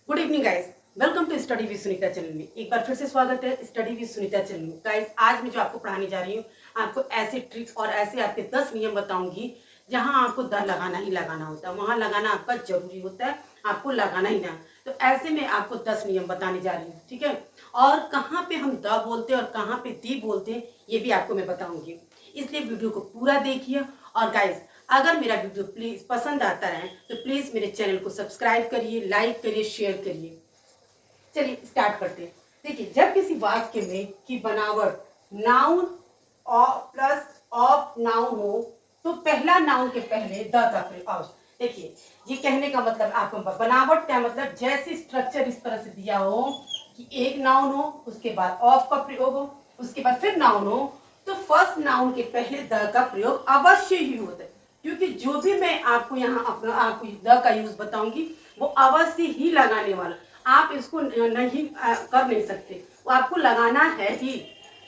Good evening guys, welcome to study with Sunita channel में। एक बार फिर से स्वागत है स्टडी विद सुनीता चैनल में। गाइस, आज मैं जो आपको पढ़ाने जा रही हूँ, आपको ऐसे ट्रिक्स और ऐसे आपके 10 नियम बताऊंगी जहां आपको द लगाना ही लगाना होता है, वहां लगाना आपका जरूरी होता है, आपको लगाना ही ना। तो ऐसे में आपको 10 नियम बताने जा रही हूँ, ठीक है। और कहाँ पे हम द बोलते हैं और कहाँ पे दी बोलते हैं ये भी आपको मैं बताऊंगी, इसलिए वीडियो को पूरा देखिए। और गाइस, अगर मेरा वीडियो प्लीज पसंद आता है तो प्लीज मेरे चैनल को सब्सक्राइब करिए, लाइक करिए, शेयर करिए। चलिए स्टार्ट करते हैं। देखिए, जब किसी वाक्य में की बनावट नाउन प्लस ऑफ नाउन हो तो पहला नाउन के पहले द का प्रयोग। देखिए, ये कहने का मतलब आपको बनावट क्या मतलब, जैसे स्ट्रक्चर इस तरह से दिया हो कि एक नाउन हो, उसके बाद ऑफ का प्रयोग हो, उसके बाद फिर नाउन हो, तो फर्स्ट नाउन के पहले द का प्रयोग अवश्य ही होता है। क्योंकि जो भी मैं आपको यहाँ अपना आपको द का यूज बताऊंगी वो अवश्य ही लगाने वाला, आप इसको नहीं कर नहीं सकते, वो आपको लगाना है ही।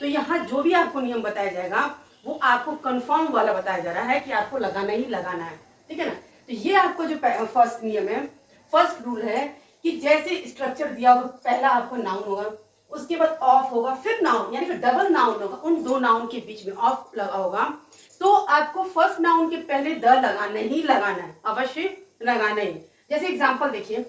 तो यहाँ जो भी आपको नियम बताया जाएगा वो आपको कंफर्म वाला बताया जा रहा है कि आपको लगाना ही लगाना है, ठीक है ना। तो ये आपको जो फर्स्ट नियम है, फर्स्ट रूल है कि जैसे स्ट्रक्चर दिया होगा पहला आपको नाउन होगा, उसके बाद ऑफ होगा, फिर नाउन यानी फिर डबल नाउन होगा, उन दो नाउन के बीच में ऑफ लगा होगा, तो आपको फर्स्ट नाउन के पहले द लगाना ही लगाना है, अवश्य लगाना ही। जैसे एग्जांपल देखिए,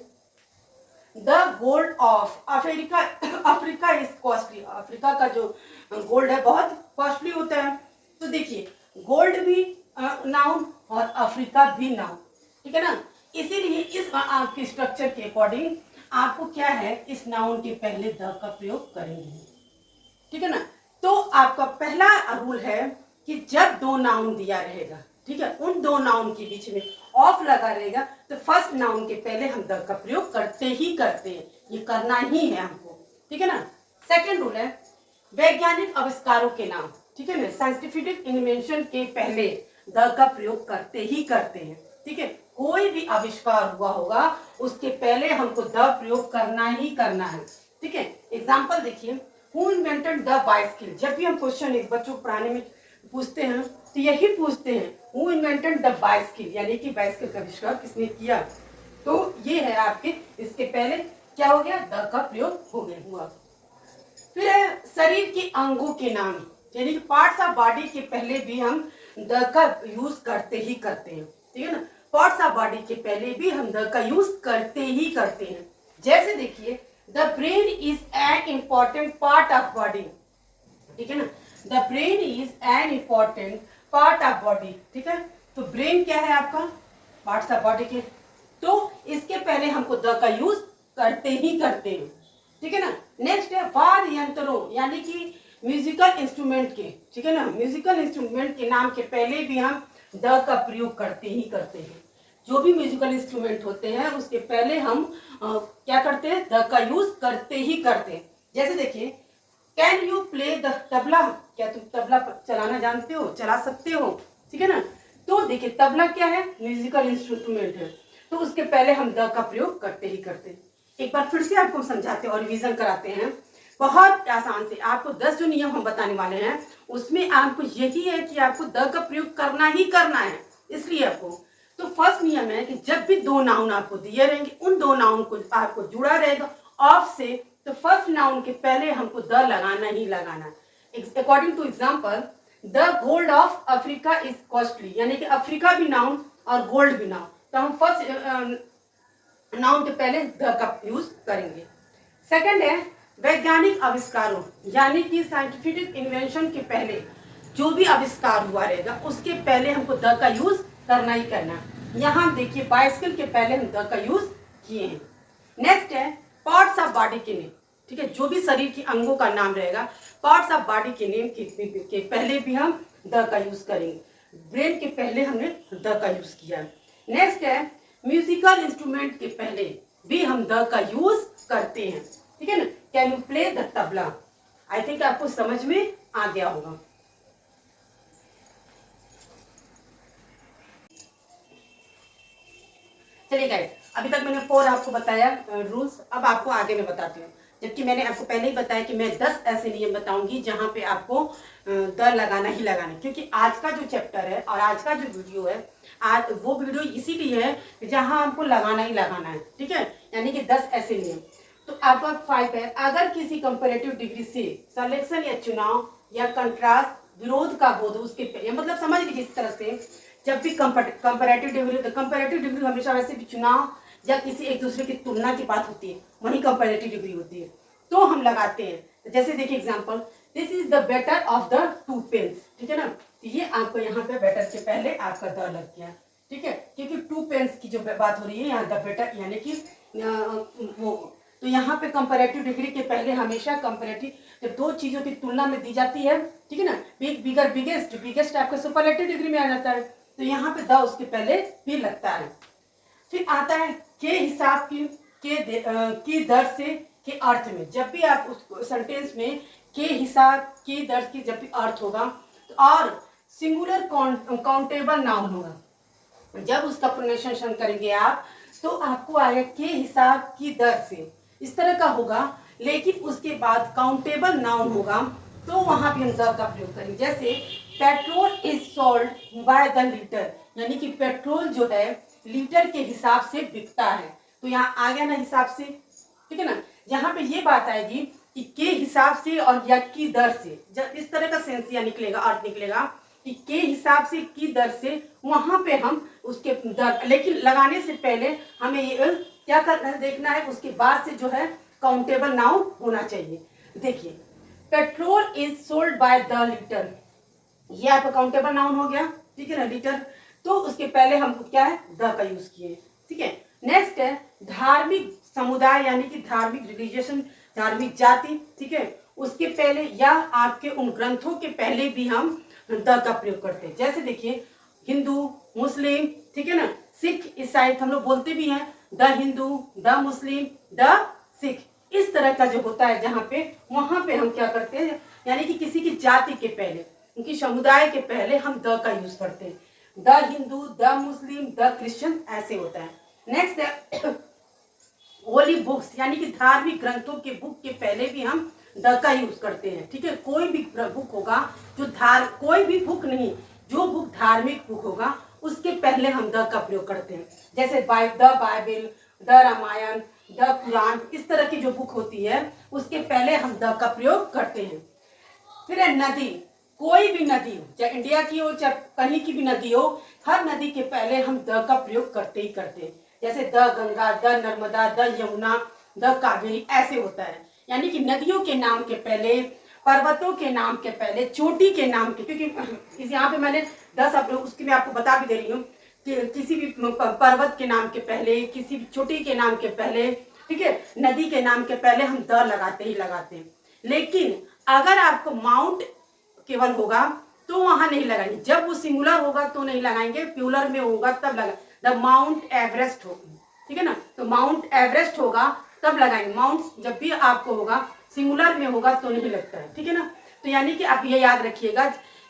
the gold of Africa, Africa is costly, Africa का जो गोल्ड है बहुत कॉस्टली होता है। तो देखिए, गोल्ड भी नाउन और अफ्रीका भी नाउन, ठीक है ना। इसीलिए इस आपके स्ट्रक्चर के अकॉर्डिंग आपको क्या है, इस नाउन के पहले द का प्रयोग करेंगे, ठीक है ना। तो आपका पहला रूल है कि जब दो नाउन दिया रहेगा, ठीक है, उन दो नाउन के बीच में ऑफ लगा रहेगा तो फर्स्ट नाउन के पहले हम द का प्रयोग करते ही करते हैं, ये करना ही है हमको, ठीक है ना। सेकेंड रूल है वैज्ञानिक आविष्कारों के नाम, ठीक है ना, साइंटिफिक इन्वेंशन के पहले द का प्रयोग करते ही करते हैं, ठीक है। कोई भी आविष्कार हुआ होगा उसके पहले हमको द प्रयोग करना ही करना है, ठीक है। एग्जाम्पल देखिए, हु इन्वेंटेड द बाइसिकल, जब भी हम क्वेश्चन एक बच्चों को पढ़ाने में पूछते हैं तो यही पूछते हैं, हु इन्वेंटेड द बाइसिकल, यानी कि बाइसिकल का आविष्कार किसने किया। तो ये है आपके, इसके पहले क्या हो गया, द का प्रयोग हो गया हुआ। फिर है शरीर के अंगों के नाम, यानी कि पार्ट्स ऑफ बॉडी के पहले भी हम द का यूज करते ही करते हैं, ठीक है ना। पार्ट्स ऑफ बॉडी के पहले भी हम द का यूज करते ही करते हैं। जैसे देखिए, the brain is an important part of body, ठीक है ना। The brain is an important part of body, ठीक है। तो ब्रेन क्या है आपका, पार्ट्स ऑफ बॉडी के, तो इसके पहले हमको द का यूज करते ही करते हैं, ठीक है ना। नेक्स्ट है वाद्य यंत्रों, यानी कि म्यूजिकल इंस्ट्रूमेंट के, ठीक है ना, म्यूजिकल इंस्ट्रूमेंट के नाम के पहले भी हम द का प्रयोग करते ही करते हैं। जो भी म्यूजिकल इंस्ट्रूमेंट होते हैं उसके पहले हम क्या करते हैं, द का यूज करते ही करते हैं। जैसे देखिए, can you play the tabla, क्या तुम तबला चलाना जानते हो, चला सकते हो, ठीक है ना। तो देखिए, तबला क्या है, म्यूजिकल इंस्ट्रूमेंट है, तो उसके पहले हम द का प्रयोग करते ही करते हैं। एक बार फिर से आपको समझाते हैं और रिवीजन कराते हैं बहुत आसान से। आपको 10 जो नियम हम बताने वाले हैं उसमें आपको यही है कि आपको द का प्रयोग करना ही करना है, इसलिए आपको। तो फर्स्ट नियम है कि जब भी दो नाउन आपको दिए रहेंगे उन दो नाउन को आपको जुड़ा रहेगा ऑफ से, तो फर्स्ट नाउन के पहले हमको द लगाना ही लगाना है। According to example, the gold of Africa is costly, यानी कि अफ्रीका भी नाउन और गोल्ड भी नाउन, तो हम फर्स्ट नाउन के पहले द का यूज करेंगे। सेकंड है वैज्ञानिक आविष्कारों, यानी कि साइंटिफिक इन्वेंशन के पहले जो भी आविष्कार हुआ रहेगा उसके पहले हमको द का यूज करना ही करना। यहाँ देखिए, बाइसिकल के पहले हम द का यूज किए हैं। नेक्स्ट है पार्ट्स ऑफ बॉडी के नेम, ठीक है, जो भी शरीर के अंगों का नाम रहेगा पार्ट्स ऑफ बॉडी के नेम के पहले भी हम द का यूज करेंगे। ब्रेन के पहले हमने द का यूज किया। नेक्स्ट है म्यूजिकल इंस्ट्रूमेंट के पहले भी हम द का यूज करते हैं, ठीक है ना। Can you play the tabla, I think आपको समझ में आ गया होगा। चलिए गाइस, अभी तक मैंने 4 आपको बताया रूल्स, अब आपको आगे मैं बताती हूँ। जबकि मैंने आपको पहले ही बताया कि मैं 10 ऐसे नियम बताऊंगी जहां पे आपको द लगाना ही लगाना है। क्योंकि आज का जो चैप्टर है और आज का जो वीडियो है, आज वो वीडियो इसीलिए है जहां आपको लगाना ही लगाना है, ठीक है। यानी कि 10 ऐसे नियम। तो आपका 5 है, अगर किसी कंपैरेटिव डिग्री से सिलेक्शन या चुनाव या कंट्रास्ट विरोध का बोध उसके मतलब समझ लीजिए इस तरह से, जब भी कंपैरेटिव डिग्री हमेशा वैसे भी चुनाव या किसी एक दूसरे की तुलना की बात होती है, वही कंपैरेटिव डिग्री होती है, तो हम लगाते हैं। जैसे देखिए example, this is the better of the two pens, ठीक है ना। तो ये आपको यहाँ पे बेटर के पहले आपका द लग गया, ठीक है, क्योंकि टू पेन्स की जो बात हो रही है यहाँ द बेटर यानी कि वो। तो यहाँ पे कंपैरेटिव डिग्री के पहले हमेशा कंपैरेटिव जब दो चीजों की तुलना में दी जाती है, ठीक है ना, बिग बिगर बिगेस्ट, बिगेस्ट आपका सुपरलेटिव डिग्री में आ जाता है, तो यहाँ पे द उसके पहले भी लगता है। फिर आता है के हिसाब की दर से के अर्थ में। जब भी आप उस सेंटेंस में के हिसाब की दर की जब भी अर्थ होगा तो और सिंगुलर काउंटेबल नाउन होगा, जब उसका प्रोनाउंसिएशन करेंगे आप तो आपको आएगा के हिसाब की दर से, इस तरह का होगा। लेकिन उसके बाद काउंटेबल नाउन होगा तो वहां भी हम द का प्रयोग करेंगे। जैसे petrol is sold by the litre, यानी कि पेट्रोल जो है लीटर के हिसाब से बिकता है, तो यहाँ आ गया ना हिसाब से, ठीक है ना। जहां पे ये बात आएगी कि के हिसाब से और या की दर से, जब इस तरह का सेंस या निकलेगा, अर्थ निकलेगा कि के हिसाब से की दर से, वहां पे हम उसके दर, लेकिन लगाने से पहले हमें ये क्या करना है, देखना है उसके बाद से जो है काउंटेबल नाउन होना चाहिए। देखिए petrol is sold by the litre, ये आपका काउंटेबल नाउन हो गया, ठीक है ना, लीटर। तो उसके पहले हमको क्या है द का यूज किए, ठीक है। नेक्स्ट है धार्मिक समुदाय यानी कि धार्मिक रिलीजियन, धार्मिक जाति, ठीक है, उसके पहले या आपके उन ग्रंथों के पहले भी हम द का प्रयोग करते हैं। जैसे देखिए हिंदू, मुस्लिम, ठीक है ना, सिख, ईसाई, हम लोग बोलते भी हैं the Hindu, the Muslim, the Sikh, इस तरह का जो होता है जहाँ पे, वहां पे हम क्या करते हैं, यानी कि किसी की जाति के पहले, उनकी समुदाय के पहले हम द का यूज करते हैं। The Hindu, the Muslim, the Christian, ऐसे होता है। नेक्स्ट है होली बुक्स, यानी कि धार्मिक ग्रंथों के बुक के पहले भी हम द का यूज करते हैं, ठीक है। कोई भी बुक होगा जो कोई भी बुक नहीं, जो बुक धार्मिक बुक होगा उसके पहले हम द का प्रयोग करते हैं। जैसे the Bible, the Ramayana, the Quran, इस तरह की जो बुक होती है उसके पहले हम द का प्रयोग करते हैं। फिर है नदी, कोई भी नदी हो, चाहे इंडिया की हो चाहे कहीं की भी नदी हो, हर नदी के पहले हम द का प्रयोग करते ही करते हैं। जैसे the Ganga, the Narmada, the Yamuna, the Kaveri, ऐसे होता है। यानी कि नदियों के नाम के पहले, पर्वतों के नाम के पहले, चोटी के नाम के, क्योंकि यहाँ पे मैंने 10 उसकी मैं आपको बता भी दे रही हूँ कि किसी भी पर्वत के नाम के पहले, किसी भी चोटी के नाम के पहले, ठीक है, नदी के नाम के पहले हम द लगाते ही लगाते हैं। लेकिन अगर आपको माउंट केवल होगा तो वहां नहीं लगाएंगे, जब वो सिंगुलर होगा तो नहीं लगाएंगे, प्लूरल में होगा तब लगा, द माउंट एवरेस्ट होगा, ठीक है ना, तो माउंट एवरेस्ट होगा तब लगाएंगे। माउंट जब भी आपको होगा सिंगुलर में होगा तो नहीं लगता है, ठीक है ना। तो यानी कि आप ये याद रखिएगा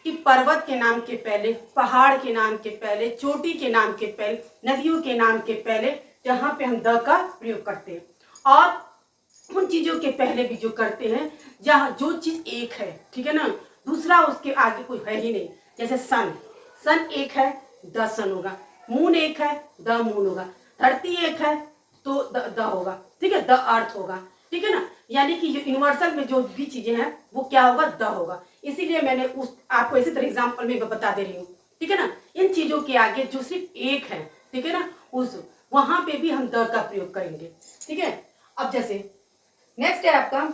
कि पर्वत के नाम के पहले, पहाड़ के नाम के पहले, चोटी के नाम के पहले, नदियों के नाम के पहले जहाँ पे हम द का प्रयोग करते हैं। और उन चीजों के पहले भी जो करते हैं जहाँ जो चीज एक है, ठीक है ना, दूसरा उसके आगे कोई है ही नहीं। जैसे सन, सन एक है द सन होगा, मून एक है द मून होगा, धरती एक है तो द होगा, ठीक है, द अर्थ होगा, ठीक है ना। यानी कि यूनिवर्सल में जो भी चीजें हैं वो क्या होगा, द होगा। इसीलिए मैंने उस आपको इसी तरह एग्जाम्पल में बता दे रही हूँ, ठीक है ना। इन चीजों के आगे जो सिर्फ एक है, ठीक है ना, उस वहां पे भी हम द का प्रयोग करेंगे, ठीक है। अब जैसे नेक्स्ट है आपका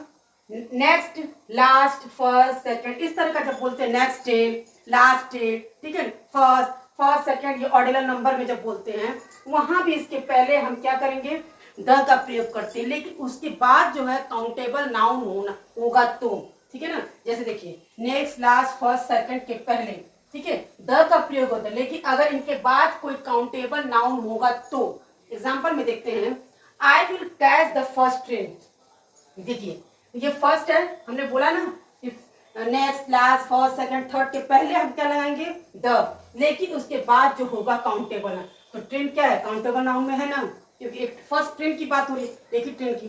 नेक्स्ट, लास्ट, फर्स्ट, सेकंड, इस तरह का जब बोलते हैं नेक्स्ट डे, लास्ट डे, ठीक है, फर्स्ट सेकंड, ये ऑर्डिनल नंबर में जब बोलते हैं वहां भी इसके पहले हम क्या करेंगे, द का प्रयोग करते हैं। लेकिन उसके बाद जो है काउंटेबल नाउन होगा तो, ठीक है ना। जैसे देखिए नेक्स्ट, लास्ट, फर्स्ट, सेकंड के पहले, ठीक है, द का प्रयोग होता है। लेकिन अगर इनके बाद कोई काउंटेबल नाउन होगा तो, एग्जाम्पल में देखते हैं, I will catch the first train. देखिए ये फर्स्ट है, हमने बोला ना next, last, first, second, third के पहले हम क्या लगाएंगे द, लेकिन उसके बाद जो होगा काउंटेबल है, तो ट्रेन क्या है, काउंटेबल नाउन में है ना, क्योंकि एक फर्स्ट ट्रेन की बात हो रही है, एक ही ट्रेन की,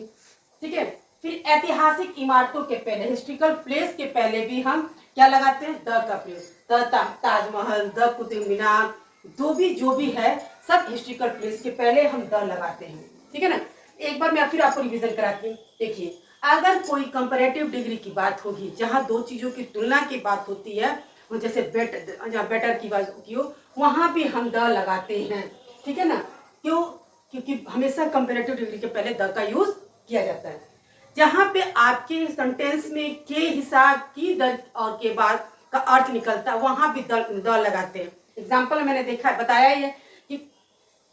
ठीक है। फिर ऐतिहासिक इमारतों के पहले, हिस्ट्रिकल प्लेस के पहले भी हम क्या लगाते हैं, द का प्रयोग। ताजमहल, द कुतुब मीनार, जो भी है सब हिस्ट्रिकल प्लेस के पहले हम द लगाते हैं, ठीक है ना। एक बार मैं फिर आपको रिवीजन कराती हूँ। देखिए, अगर कोई कंपैरेटिव डिग्री की बात होगी, जहाँ दो चीजों की तुलना की बात होती है, जैसे बेटर की बात की हो, वहां भी हम द लगाते हैं, ठीक है ना। क्यों? क्योंकि हमेशा कंपैरेटिव डिग्री के पहले द का यूज किया जाता है। जहाँ पे आपके सेंटेंस में के हिसाब की द और के बाद का अर्थ निकलता है, वहां भी द लगाते हैं। एग्जाम्पल मैंने देखा, बताया ही है कि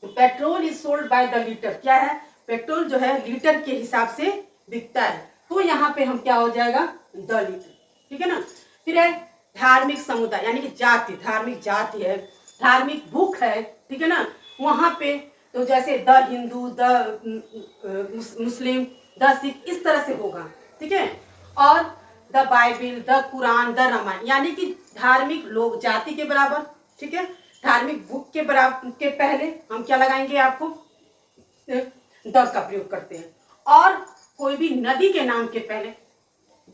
petrol is sold by the litre. क्या है? पेट्रोल जो है लीटर के हिसाब से बिकता है, तो यहाँ पे हम क्या हो जाएगा, द लीटर, ठीक है ना। फिर है धार्मिक समुदाय, यानी कि जाति, धार्मिक जाति है, धार्मिक बुक है, ठीक है ना। वहां पे तो जैसे the Hindu, the Muslim, the Sikh, इस तरह से होगा, ठीक है। और the Bible, the Quran, the Ramayana, यानी कि धार्मिक लोग जाति के बराबर, ठीक है। धार्मिक बुक के बराबर के पहले हम क्या लगाएंगे, आपको द का प्रयोग करते हैं। और कोई भी नदी के नाम के पहले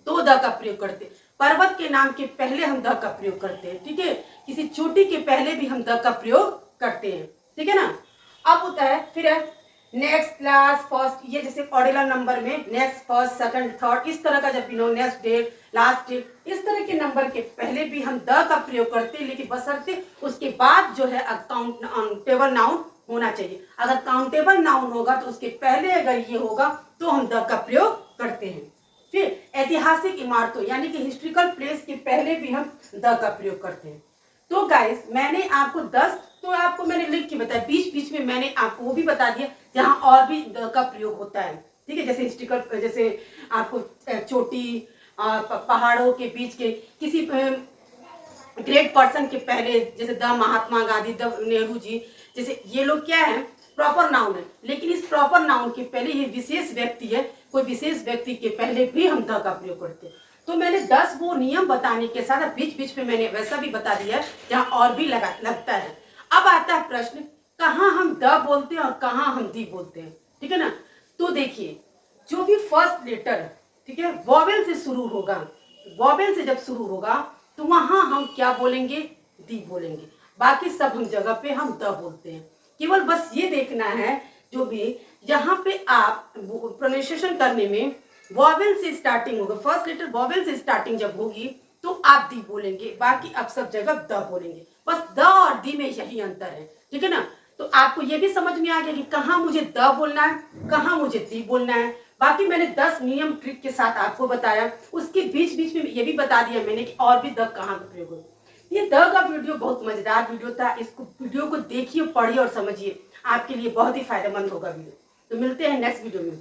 तो द का प्रयोग करते हैं। पर्वत के नाम के पहले हम द का प्रयोग करते हैं, ठीक है। किसी चोटी के पहले भी हम द का प्रयोग करते हैं, ठीक है ना। अब होता है फिर है नेक्स्ट, क्लास, फर्स्ट, ये जैसे ऑर्डिनल नंबर में नेक्स्ट, फर्स्ट, सेकंड, थर्ड, इस तरह का जब भी no, next date, last date, इस तरह के नंबर के पहले भी हम द का प्रयोग करते हैं, लेकिन बशर्ते उसके बाद जो है काउंटेबल नाउन होना चाहिए। अगर काउंटेबल नाउन होगा तो उसके पहले अगर ये होगा तो हम द का प्रयोग करते हैं। फिर ऐतिहासिक इमारतों, यानी कि हिस्ट्रिकल प्लेस के पहले भी हम द का प्रयोग करते हैं। तो गाइस, मैंने आपको 10 तो आपको मैंने लिख के बताया, बीच बीच में मैंने आपको वो भी बता दिया जहाँ और भी द का प्रयोग होता है, ठीक है। जैसे हिस्ट्रिकल, जैसे आपको चोटी, पहाड़ों के बीच के किसी ग्रेट पर्सन के पहले, जैसे द महात्मा गांधी, द नेहरू जी, जैसे ये लोग क्या है, प्रॉपर नाउन है, लेकिन इस प्रॉपर नाउन के पहले ये विशेष व्यक्ति है, कोई विशेष व्यक्ति के पहले भी हम द का प्रयोग करते हैं। तो मैंने 10 वो नियम बताने के साथ बीच बीच में मैंने वैसा भी बता दिया है जहाँ और भी लगता है। अब आता है प्रश्न, कहाँ हम द बोलते हैं और कहाँ हम दी बोलते हैं, ठीक है ना। तो देखिए, जो भी फर्स्ट लेटर, ठीक है, वॉवेल से शुरू होगा, वॉवेल से जब शुरू होगा तो वहां हम क्या बोलेंगे, दी बोलेंगे। बाकी सब हम जगह पे हम द बोलते हैं। केवल बस ये देखना है, जो भी यहाँ पे आप प्रोनाउंसिएशन करने में वॉवेल से स्टार्टिंग होगा, फर्स्ट लेटर वॉवेल से स्टार्टिंग जब होगी तो आप दी बोलेंगे, बाकी आप सब जगह द बोलेंगे। बस द और दी में यही अंतर है, ठीक है ना। तो आपको ये भी समझ में आ गया कि कहाँ मुझे द बोलना है, कहाँ मुझे दी बोलना है। बाकी मैंने 10 नियम ट्रिक के साथ आपको बताया, उसके बीच बीच में ये भी बता दिया मैंने कि और भी द कहाँ का प्रयोग हो। ये द का वीडियो बहुत मजेदार वीडियो था, इसको वीडियो को देखिए, पढ़िए और समझिए, आपके लिए बहुत ही फायदेमंद होगा वीडियो। तो मिलते हैं नेक्स्ट वीडियो में।